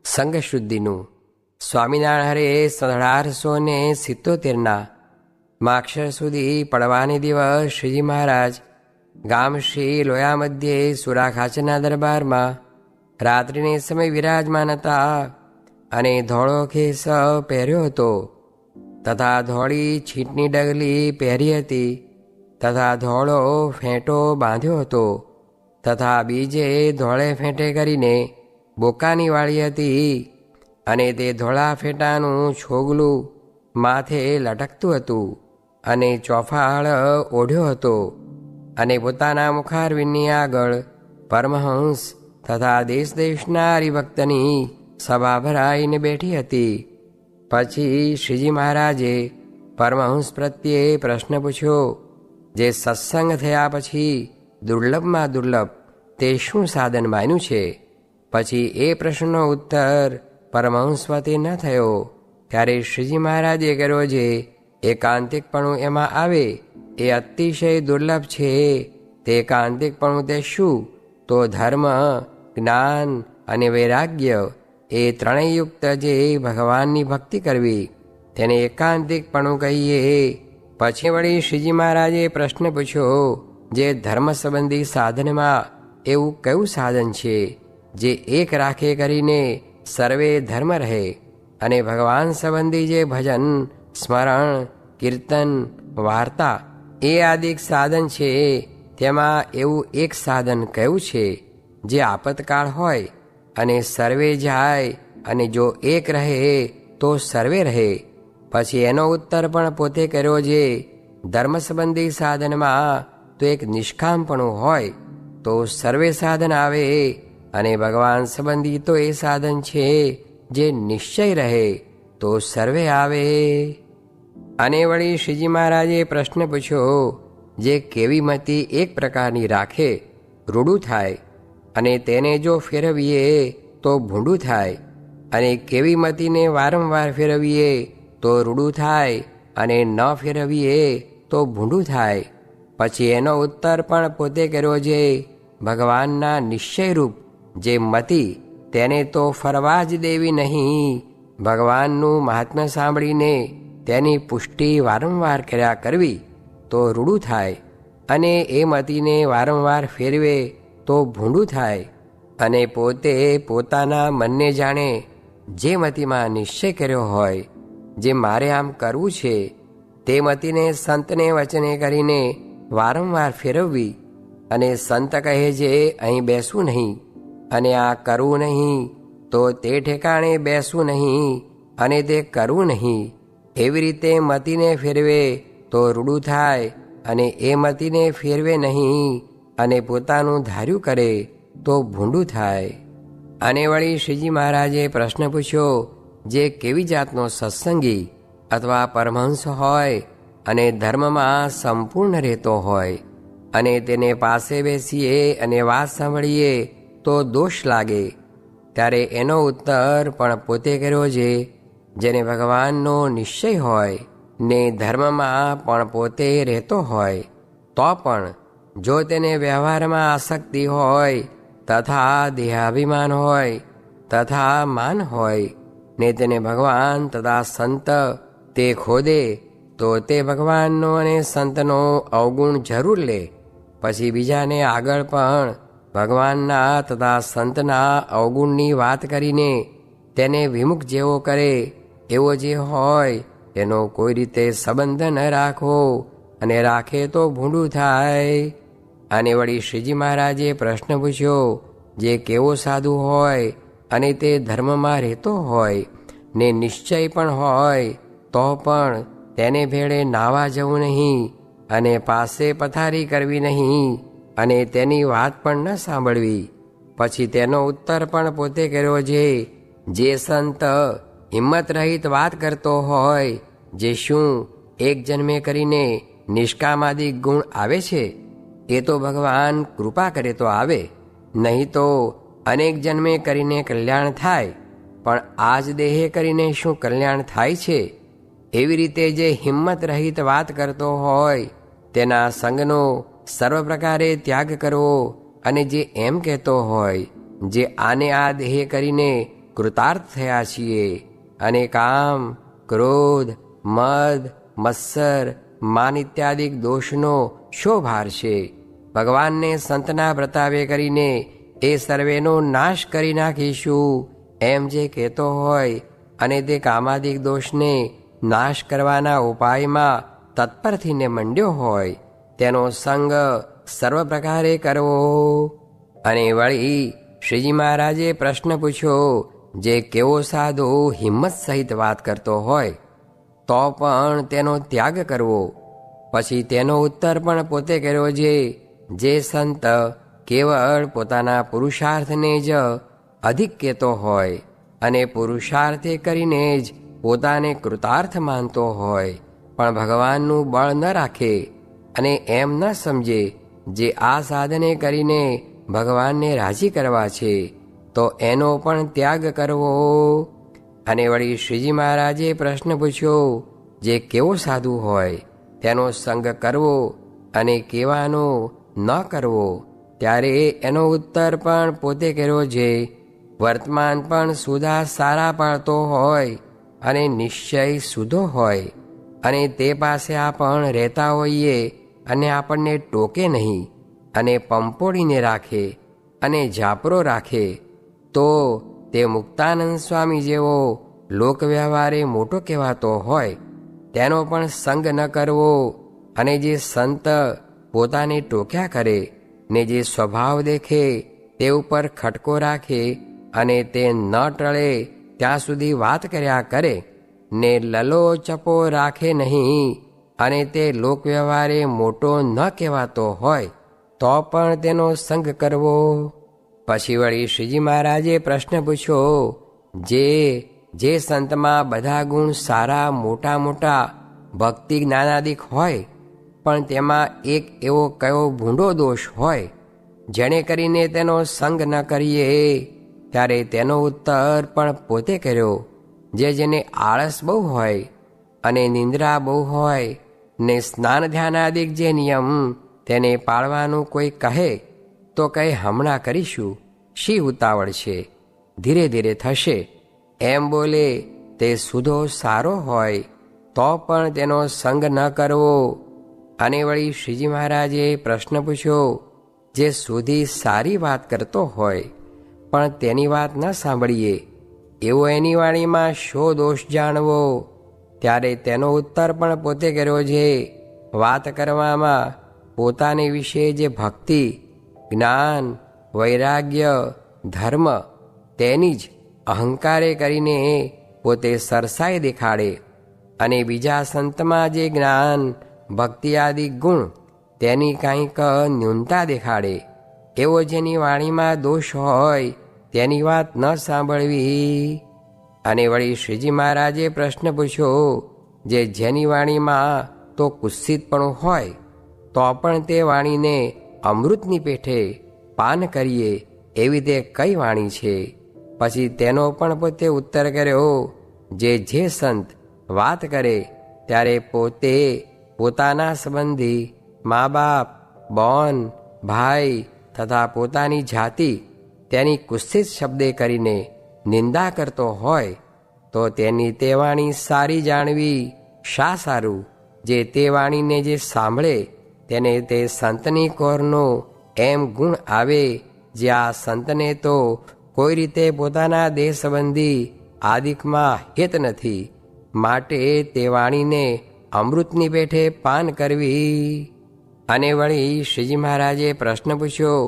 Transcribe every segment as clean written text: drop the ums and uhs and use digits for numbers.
સંઘશુદ્ધિનું. સ્વામિનારાયણ 1877 માક્ષર સુધી પડવાને દિવસ શ્રીજી મહારાજ ગામ શ્રી લોયા મધ્યે સુરાખાચરના દરબારમાં રાત્રિને સમય વિરાજમાન હતા અને ધોળો ખેસ પહેર્યો હતો તથા ધોળી છીંટની ડગલી પહેરી હતી તથા ધોળો ફેંટો બાંધ્યો હતો તથા બીજે ધોળે ફેંટે કરીને બોકાની વાળી હતી અને તે ધોળા ફેંટાનું છોગલું માથે લટકતું હતું અને ચોફાળ ઓઢ્યો હતો અને પોતાના મુખારવિંદની આગળ પરમહંસ તથા દેશ દેશના હરિભક્તની સભા ભરાઈને બેઠી હતી. પછી શ્રીજી મહારાજે પરમહંસ પ્રત્યે પ્રશ્ન પૂછ્યો, જે સત્સંગ થયા પછી દુર્લભમાં દુર્લભ તે શું સાધન માન્યું છે? પછી એ પ્રશ્નનો ઉત્તર પરમહંસ વતી ન થયો. ત્યારે શ્રીજી મહારાજે કર્યો, જે એકાંતિકપણું એમાં આવે એ અતિશય દુર્લભ છે. તે એકાંતિકપણું તે શું? તો ધર્મ, જ્ઞાન અને વૈરાગ્ય એ ત્રણેય યુક્ત જે ભગવાનની ભક્તિ કરવી તેને એકાંતિકપણું કહીએ. પછી વળી શ્રીજી મહારાજે પ્રશ્ન પૂછ્યો, જે ધર્મ સંબંધી સાધનમાં એવું કયું સાધન છે જે એક રાખે કરીને સર્વે ધર્મ રહે, અને ભગવાન સંબંધી જે ભજન, સ્મરણ, કીર્તન, વાર્તા એ આદિક સાધન છે તેમાં એવું એક સાધન કયું છે જે આપતકાળ હોય અને સર્વે જાય, અને જો એક રહે તો સર્વે રહે? પછી એનો ઉત્તર પણ પોતે કર્યો, જે ધર્મ સંબંધી સાધનમાં તો એક નિષ્કામપણું હોય તો સર્વે સાધન આવે, અને ભગવાન સંબંધી તો એ સાધન છે જે નિશ્ચય રહે તો સર્વે આવે. અને વળી શ્રીજી મહારાજે પ્રશ્ન પૂછ્યો, જે કેવી મતિ એક પ્રકારની રાખે રૂડું થાય, અને તેને જો ફેરવીએ તો ભૂંડું થાય, અને કેવી મતિને વારંવાર ફેરવીએ તો રૂડું થાય, અને ન ફેરવીએ તો ભૂંડું થાય? પછી એનો ઉત્તર પણ પોતે કર્યો, જે ભગવાનના નિશ્ચયરૂપ જે મતિ તેને તો ફરવા જ દેવી નહીં. ભગવાનનું મહાત્મ્ય સાંભળીને તેની પુષ્ટિ વારંવાર કર્યા કરવી તો રૂડું થાય, અને એ મતિને વારંવાર ફેરવે તો ભૂંડું થાય. અને પોતે પોતાના મનને જાણે જે મતિમાં નિશ્ચય કર્યો હોય, જે મારે આમ કરવું છે, તે મતિને સંતને વચને કરીને વારંવાર ફેરવવી, અને સંત કહે છે અહીં બેસવું નહીં, અને આ કરવું નહીં, તો તે ઠેકાણે બેસવું નહીં, અને તે કરવું નહીં. એવી રીતે મતિને ફેરવે તો રૂડું થાય, અને એ મતિને ફેરવે નહીં અને પોતાનું ધાર્યું કરે તો ભૂંડું થાય. અને વળી શ્રીજી મહારાજે પ્રશ્ન પૂછ્યો, જે કેવી જાતનો સત્સંગી અથવા પરમહંસ હોય અને ધર્મમાં સંપૂર્ણ રહેતો હોય, અને તેને પાસે બેસીએ અને વાત સાંભળીએ તો દોષ લાગે? ત્યારે એનો ઉત્તર પણ પોતે કર્યો, છે જેને ભગવાનનો નિશ્ચય હોય ને ધર્મમાં પણ પોતે રહેતો હોય, તો પણ જો તેને વ્યવહારમાં આસક્તિ હોય તથા દેહાભિમાન હોય તથા માન હોય, ને તેને ભગવાન તથા સંત તે ખોદે, તો તે ભગવાનનો અને સંતનો અવગુણ જરૂર લે. પછી બીજાને આગળ પણ ભગવાનના તથા સંતના અવગુણની વાત કરીને તેને વિમુખ જેવો કરે, એવો જે હોય તેનો કોઈ રીતે સંબંધ ન રાખવો, અને રાખે તો ભૂંડું થાય. અને વળી શ્રીજી મહારાજે પ્રશ્ન પૂછ્યો, જે કેવો સાધુ હોય અને તે ધર્મમાં રહેતો હોય ને નિશ્ચય પણ હોય, તો પણ તેને ભેળે નાવા જવું નહીં, અને પાસે પથારી કરવી નહીં, અને તેની વાત પણ ન સાંભળવી. પછી તેનો ઉત્તર પણ પોતે કર્યો, છે જે સંત હિંમત રહિત વાત કરતો હોય, જે શું એક જન્મે કરીને નિષ્કામાદિક ગુણ આવે છે, એ તો ભગવાન કૃપા કરે તો આવે, નહીં તો અનેક જન્મે કરીને કલ્યાણ થાય. પણ આજ દેહે કરીને શું કલ્યાણ થાય છે? એવી રીતે જે હિંમત રહિત વાત કરતો હોય તેના સંગનો સર્વ પ્રકારે ત્યાગ કરવો, અને જે એમ કહેતો હોય, જે આને આ દેહે કરીને કૃતાર્થ થયા છીએ અને કામ, ક્રોધ, મદ, મત્સર, માન ઇત્યાદિક દોષનો શો ભાર છે? ભગવાનને સંતના પ્રતાપે કરીને એ સર્વેનો નાશ કરી નાખીશું એમ જે કહેતો હોય અને તે કામાદિક દોષને નાશ કરવાના ઉપાયમાં તત્પર થઈને મંડ્યો હોય તેનો સંગ સર્વ પ્રકારે કરવો. અને વળી શ્રીજી મહારાજે પ્રશ્ન પૂછ્યો, જે કેવો સાધુ હિંમત સહિત વાત કરતો હોય તો પણ તેનો ત્યાગ કરવો. પછી તેનો ઉત્તર પણ પોતે કર્યો, જે સંત કેવળ પોતાના પુરુષાર્થને જ અધિક કહેતો હોય અને પુરુષાર્થે કરીને જ પોતાને કૃતાર્થ માનતો હોય પણ ભગવાનનું બળ ન રાખે અને એમ ન સમજે જે આ સાધને કરીને ભગવાનને રાજી કરવા છે તો એનો પણ ત્યાગ કરવો. અને વળી શ્રીજી મહારાજે પ્રશ્ન પૂછ્યો, જે કેવો સાધુ હોય તેનો સંગ કરવો અને કેવાનો ન કરવો. ત્યારે એનો ઉત્તર પણ પોતે કર્યો, જે વર્તમાન પણ સુધા સારા પાડતો હોય અને નિશ્ચય સુધો હોય અને તે પાસે આપણ રહેતા હોઈએ અને આપણને ટોકે નહીં અને પંપોડીને રાખે અને જાપરો રાખે તો તે મુક્તાનંદ સ્વામી જેવો લોકવ્યવહારે મોટો કહેવાતો હોય તેનો પણ સંગ ન કરવો. અને જે સંત પોતાને ટોક્યા કરે ને જે સ્વભાવ દેખે તે ઉપર ખટકો રાખે અને તે ન ટળે ત્યાં સુધી વાત કર્યા કરે ને લલો ચપો રાખે નહીં અને તે લોકવ્યવહારે મોટો ન કહેવાતો હોય તો પણ તેનો સંગ કરવો. પછી વળી શ્રીજી મહારાજે પ્રશ્ન પૂછ્યો, જે સંતમાં બધા ગુણ સારા મોટા મોટા ભક્તિ જ્ઞાનાદિક હોય પણ તેમાં એક એવો કયો ભૂંડો દોષ હોય જેને કરીને તેનો સંગ ન કરીએ. ત્યારે તેનો ઉત્તર પણ પોતે કર્યો, જેને આળસ બહુ હોય અને નિંદ્રા બહુ હોય ને સ્નાન ધ્યાનાદિક જે નિયમ તેને પાળવાનું કોઈ કહે તો કંઈ હમણાં કરીશું, શી ઉતાવળ છે, ધીરે ધીરે થશે એમ બોલે તે સુધો સારો હોય તો પણ તેનો સંગ ન કરવો. અને વળી શ્રીજી મહારાજે પ્રશ્ન પૂછ્યો, જે સુધી સારી વાત કરતો હોય પણ તેની વાત ન સાંભળીએ એવો એની વાણીમાં શો દોષ જાણવો. ત્યારે તેનો ઉત્તર પણ પોતે કર્યો, જે વાત કરવામાં પોતાને વિશે જે ભક્તિ, જ્ઞાન, વૈરાગ્ય, ધર્મ તેની જ અહંકારે કરીને પોતે સરસાઈ દેખાડે અને બીજા સંતમાં જે જ્ઞાન, ભક્તિ આદિ ગુણ તેની કાંઈક ન્યૂનતા દેખાડે એવો જેની વાણીમાં દોષ હોય તેની વાત ન સાંભળવી. અને વળી શ્રીજી મહારાજે પ્રશ્ન પૂછ્યો, જેની વાણીમાં તો કુત્સિતપણું હોય તો પણ તે વાણીને અમૃતની પેઠે પાન કરીએ એવી તે કઈ વાણી છે? પછી તેનો પણ પોતે ઉત્તર કર્યો, જે સંત વાત કરે ત્યારે પોતે પોતાના સંબંધી, મા બાપ, બોન, ભાઈ તથા પોતાની જાતિ તેની કુત્સિત શબ્દે કરીને નિંદા કરતો હોય તો તેની તે વાણી સારી જાણવી. શા સારું? જે તે વાણીને જે સાંભળે તેને તે સંતની કોરનો એમ ગુણ આવે, જે આ સંતને તો કોઈ રીતે પોતાના દેહ સંબંધી આદિકમાં હિત નથી, માટે તે વાણીને અમૃતની પેઠે પાન કરવી. અને વળી શ્રીજી મહારાજે પ્રશ્ન પૂછ્યો,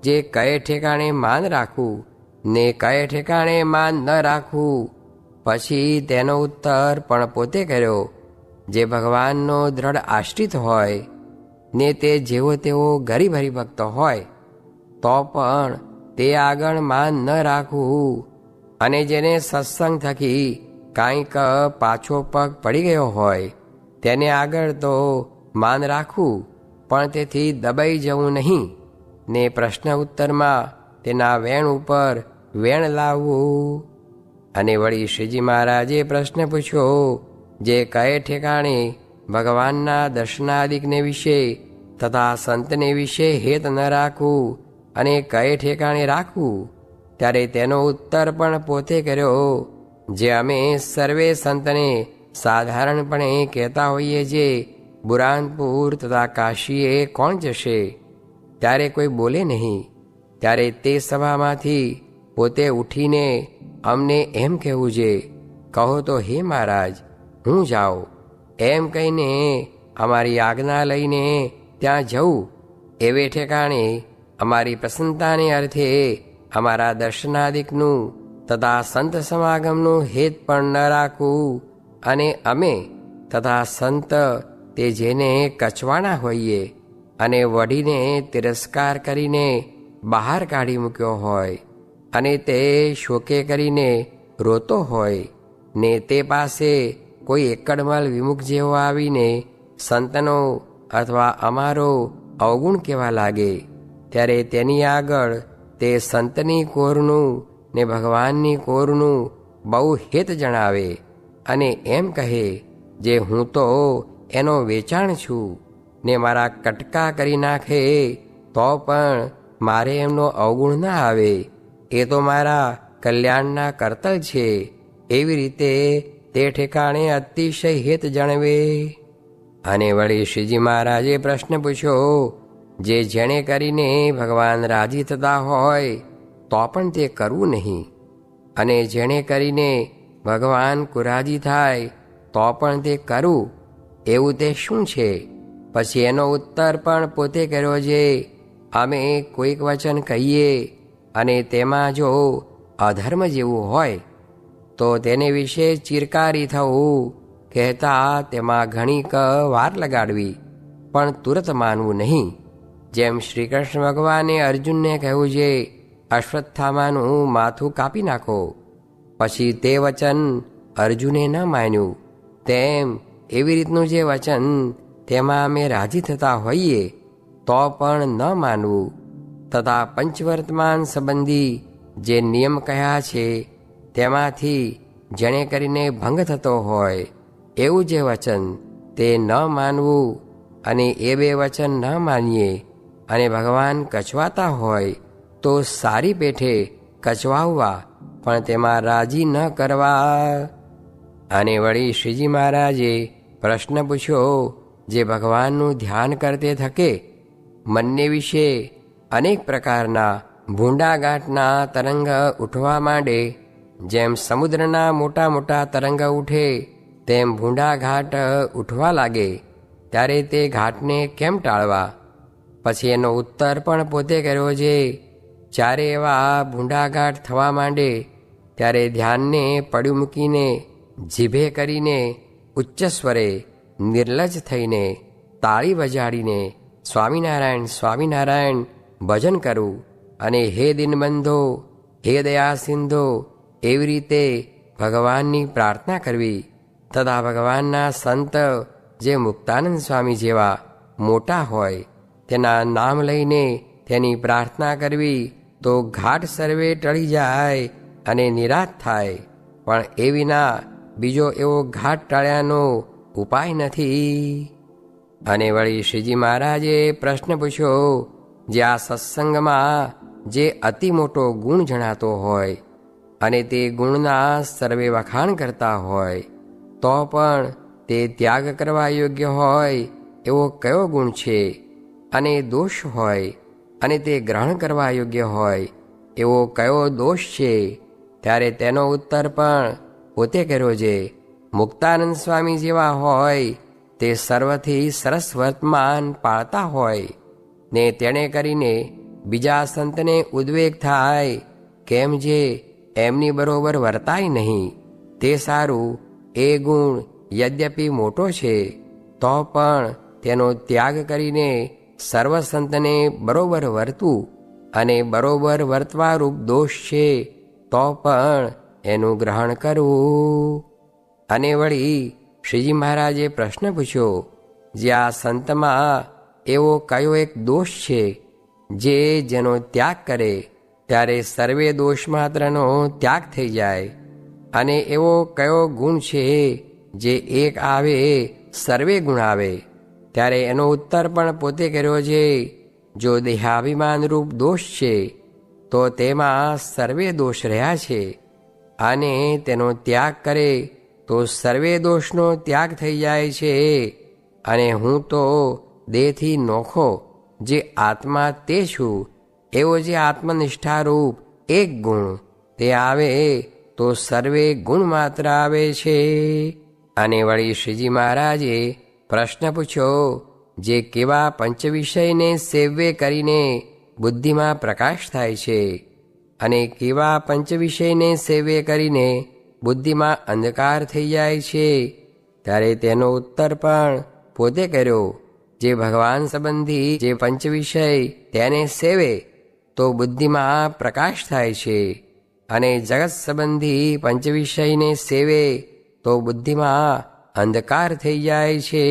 જે કયે ઠેકાણે માન રાખવું ને કયે ઠેકાણે માન ન રાખવું. પછી તેનો ઉત્તર પણ પોતે કર્યો, જે ભગવાનનો દ્રઢ આશ્રિત હોય ને તે જેવો તેવો ગરીબ હરિભક્ત હોય તો પણ તે આગળ માન ન રાખવું. અને જેને સત્સંગ થકી કાંઈક પાછો પગ પડી ગયો હોય તેને આગળ તો માન રાખવું પણ તેથી દબાઈ જવું નહીં ને પ્રશ્ન ઉત્તરમાં તેના વેણ ઉપર વેણ લાવવું. અને વળી શ્રીજી મહારાજે પ્રશ્ન પૂછ્યો, જે કયે ઠેકાણે ભગવાનના દર્શનાદિકને વિશે તથા સંતને વિશે હેત ન રાખવું અને કયે ઠેકાણે રાખવું. ત્યારે તેનો ઉત્તર પણ પોતે કર્યો, જે અમે સર્વે સંતને સાધારણપણે કહેતા હોઈએ જે બુરાનપુર તથા કાશીએ કોણ જશે? ત્યારે કોઈ બોલે નહીં. ત્યારે તે સભામાંથી પોતે ઉઠીને અમને એમ કહેવું છે, કહો તો હે મહારાજ, હું જાઉં. એમ કહીને અમારી આજ્ઞા લઈને ત્યાં જવું. એવે ઠેકાણે અમારી પ્રસન્નતાને અર્થે અમારા દર્શનાદિકનું તથા સંત સમાગમનું હેત પણ ન રાખવું, અને અમે તથા સંત તે જેને કચવાણા હોઈએ અને વઢીને તિરસ્કાર કરીને બહાર કાઢી મૂક્યો હોય, અને તે શોકે કરીને રોતો હોય, ને તે પાસે કોઈ એકડમલ વિમુખ જેવો આવીને સંતનો અથવા અમારો અવગુણ કહેવા લાગે, ત્યારે તેની આગળ તે સંતની કોરનું ને ભગવાનની કોરનું બહુ હેત જણાવે, અને એમ કહે, જે હું તો એનો વેચાણ છું, ને મારા કટકા કરી નાખે તો પણ મારે એમનો અવગુણ ના આવે, એ તો મારા કલ્યાણના કર્તવ્ય છે. એવી રીતે તે ઠેકાણે અતિશય હેત જણાવે. અને વળી શ્રીજી મહારાજે પ્રશ્ન પૂછ્યો, જે જેણે કરીને ભગવાન રાજી થતા હોય તો પણ તે કરવું નહીં, અને જેણે કરીને ભગવાન કુરાજી થાય તો પણ તે કરવું, એવું તે શું છે? પછી એનો ઉત્તર પણ પોતે કર્યો છે, અમે કોઈક વચન કહીએ અને તેમાં જો અધર્મ જેવું હોય તો તેને વિશે ચિરકારી થવું, કહેતા તેમાં ઘણીક વાર લગાડવી, પણ તુરત માનવું નહીં. જેમ શ્રી કૃષ્ણ ભગવાને અર્જુનને કહ્યું છે, અશ્વત્થામાનું માથું કાપી નાખો, પછી તે વચન અર્જુને ન માન્યું, તેમ એવી રીતનું જે વચન તેમાં અમે રાજી થતા હોઈએ તો પણ ન માનવું, તથા પંચવર્તમાન સંબંધી જે નિયમ કહ્યા છે તેમાંથી જેણે કરીને ભંગ થતો હોય એવું જે વચન તે ન માનવું, અને એ બે વચન ન માનીએ અને ભગવાન કચવાતા હોય તો સારી પેઠે કચવાવવા, પણ તેમાં રાજી ન કરવા. અને વળી શ્રીજી મહારાજે પ્રશ્ન પૂછ્યો, જે ભગવાનનું ધ્યાન કરતે થકે મનને વિશે અનેક પ્રકારના ભૂંડા ગાંઠના તરંગ ઉઠવા માંડે, જેમ સમુદ્રના મોટા મોટા તરંગ ઉઠે તેમ ભૂંડા ઘાટ ઉઠવા લાગે, ત્યારે તે ઘાટને કેમ ટાળવા? પછી એનો ઉત્તર પણ પોતે કર્યો છે, જ્યારે એવા ભૂંડા ઘાટ થવા માંડે ત્યારે ધ્યાનને પડ્યું મૂકીને જીભે કરીને ઉચ્ચ સ્વરે નિર્લજ થઈને તાળી વજાડીને સ્વામિનારાયણ સ્વામિનારાયણ ભજન કરવું, અને હે દિનબંધો, હે દયા સિંધો, એવી રીતે ભગવાનની પ્રાર્થના કરવી. તથા ભગવાનના સંત જે મુક્તાનંદ સ્વામી જેવા મોટા હોય તેના નામ લઈને તેની પ્રાર્થના કરવી, તો ઘાટ સર્વે ટળી જાય અને નિરાશ થાય. પણ એ વિના બીજો એવો ઘાટ ટાળ્યાનો ઉપાય નથી. અને વળી શ્રીજી મહારાજે પ્રશ્ન પૂછ્યો, જે આ સત્સંગમાં જે અતિ મોટો ગુણ જણાતો હોય અને તે ગુણના સર્વે વખાણ કરતા હોય તો પણ તે ત્યાગ કરવા યોગ્ય હોય એવો કયો ગુણ છે? અને દોષ હોય અને તે ગ્રહણ કરવા યોગ્ય હોય એવો કયો દોષ છે? ત્યારે તેનો ઉત્તર પણ પોતે કર્યો છે, મુક્તાનંદ સ્વામી જેવા હોય તે સર્વથી સરસ વર્તમાન પાળતા હોય ને તેણે કરીને બીજા સંતને ઉદ્વેગ થાય, કેમ જે એમની બરોબર વર્તાય નહીં, તે સારું. એ ગુણ યદ્યપિ મોટો છે તો પણ તેનો ત્યાગ કરીને સર્વ સંતને બરોબર વર્તવું, અને બરોબર વર્તવારૂપ દોષ છે તો પણ એનું ગ્રહણ કરવું. અને વળી શ્રીજી મહારાજે પ્રશ્ન પૂછ્યો, જે આ સંતમાં એવો કયો એક દોષ છે જે જેનો ત્યાગ કરે ત્યારે સર્વે દોષ માત્રનો ત્યાગ થઈ જાય? અને એવો કયો ગુણ છે જે એક આવે સર્વે ગુણ આવે? ત્યારે એનો ઉત્તર પણ પોતે કર્યો છે, જો દેહાભિમાન રૂપ દોષ છે તો તેમાં સર્વે દોષ રહ્યા છે, અને તેનો ત્યાગ કરે તો સર્વે દોષનો ત્યાગ થઈ જાય છે. અને હું તો દેહથી નોખો જે આત્મા તે છું, એવો જે આત્મનિષ્ઠારૂપ એક ગુણ તે આવે તો સર્વે ગુણ માત્ર આવે છે. અને વળી શ્રીજી મહારાજે પ્રશ્ન પૂછ્યો, જે કેવા પંચવિષયને સેવ્ય કરીને બુદ્ધિમાં પ્રકાશ થાય છે, અને કેવા પંચવિષયને સેવ્ય કરીને બુદ્ધિમાં અંધકાર થઈ જાય છે, ત્યારે તેનો ઉત્તર પણ પોતે કર્યો. જે ભગવાન સંબંધી જે પંચવિષય તેને સેવે તો બુદ્ધિમાં પ્રકાશ થાય છે, અને જગત સંબંધી પંચવિષયને સેવે તો બુદ્ધિમાં અંધકાર થઈ જાય છે.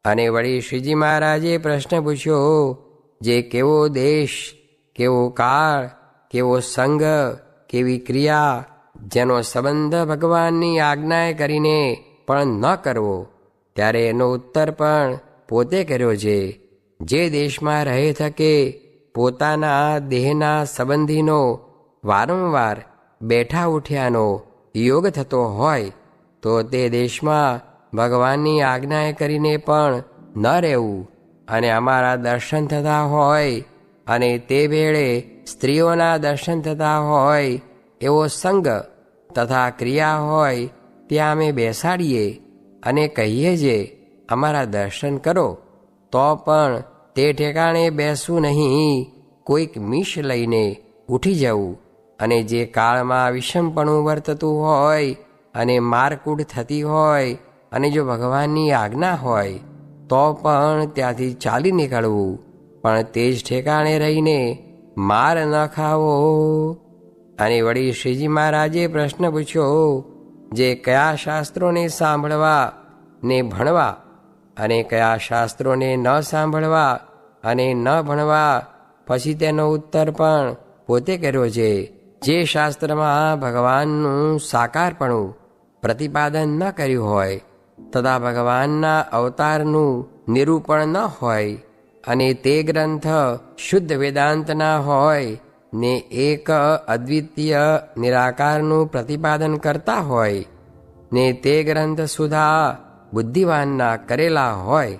અને વળી શ્રીજી મહારાજે પ્રશ્ન પૂછ્યો, જે કેવો દેશ, કેવો કાળ, કેવો સંગ, કેવી ક્રિયા, જેનો સંબંધ ભગવાનની આજ્ઞાએ કરીને પણ ન કરવો, ત્યારે એનો ઉત્તર પણ પોતે કર્યો છે. જે દેશમાં રહે થકે પોતાના દેહના સંબંધીનો વારંવાર બેઠા ઉઠ્યાનો યોગ થતો હોય, તો તે દેશમાં ભગવાનની આજ્ઞાએ કરીને પણ ન રહેવું, અને અમારા દર્શન થતા હોય અને તે વેળે સ્ત્રીઓના દર્શન થતા હોય એવો સંગ તથા ક્રિયા હોય ત્યાં અમે બેસાડીએ અને કહીએ જે અમારા દર્શન કરો, તો પણ તે ઠેકાણે બેસવું નહીં, કોઈક મીશ લઈને ઉઠી જવું. અને જે કાળમાં વિષમપણું વર્તતું હોય અને મારકૂટ થતી હોય, અને જો ભગવાનની આજ્ઞા હોય તો પણ ત્યાંથી ચાલી નીકળવું, પણ તે જ ઠેકાણે રહીને માર ન ખાવો. અને વળી શ્રીજી મહારાજે પ્રશ્ન પૂછ્યો, જે કયા શાસ્ત્રોને સાંભળવા ને ભણવા, અને કયા શાસ્ત્રોને ન સાંભળવા અને ન ભણવા, પછી તેનો ઉત્તર પણ પોતે કર્યો છે. જે શાસ્ત્રમાં ભગવાનનું સાકારપણું પ્રતિપાદન ન કર્યું હોય, તથા ભગવાનના અવતારનું નિરૂપણ ન હોય, અને તે ગ્રંથ શુદ્ધ વેદાંતના હોય ને એક અદ્વિતીય નિરાકારનું પ્રતિપાદન કરતા હોય, ને તે ગ્રંથ સુધા બુદ્ધિવાનના કરેલા હોય,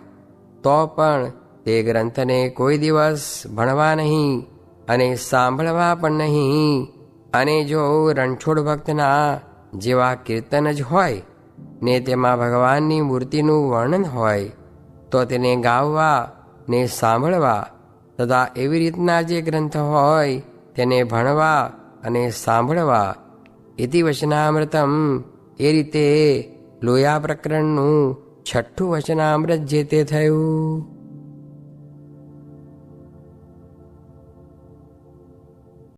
તો પણ તે ગ્રંથને કોઈ દિવસ ભણવા નહીં અને સાંભળવા પણ નહીં. અને જો રણછોડ ભક્તના જેવા કીર્તન જ હોય ને તેમાં ભગવાનની મૂર્તિનું વર્ણન હોય, તો તેને ગાવવા ને સાંભળવા, તથા એવી રીતના જે ગ્રંથ હોય તેને ભણવા અને સાંભળવા. ઇતિ વચનામૃતમ, એ રીતે લોયા પ્રકરણનું 6ઠ્ઠું વચનામૃત જે તે થયું.